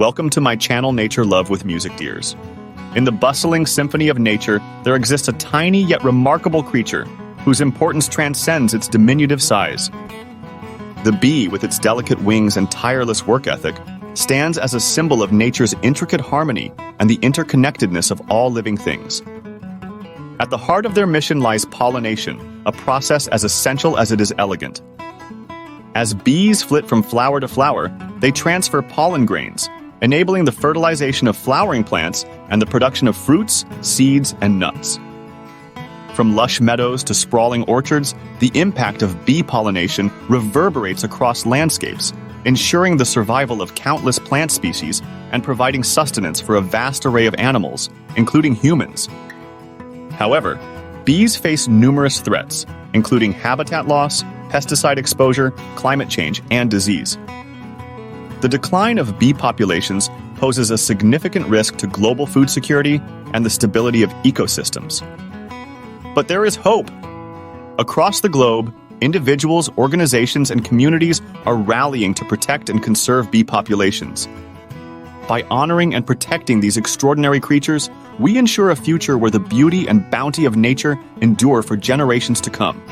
Welcome to my channel Nature Love with Music Dears. In the bustling symphony of nature, there exists a tiny yet remarkable creature whose importance transcends its diminutive size. The bee, with its delicate wings and tireless work ethic, stands as a symbol of nature's intricate harmony and the interconnectedness of all living things. At the heart of their mission lies pollination, a process as essential as it is elegant. As bees flit from flower to flower, they transfer pollen grains, enabling the fertilization of flowering plants and the production of fruits, seeds, and nuts. From lush meadows to sprawling orchards, the impact of bee pollination reverberates across landscapes, ensuring the survival of countless plant species and providing sustenance for a vast array of animals, including humans. However, bees face numerous threats, including habitat loss, pesticide exposure, climate change, and disease. The decline of bee populations poses a significant risk to global food security and the stability of ecosystems. But there is hope. Across the globe, individuals, organizations, and communities are rallying to protect and conserve bee populations. By honoring and protecting these extraordinary creatures, we ensure a future where the beauty and bounty of nature endure for generations to come.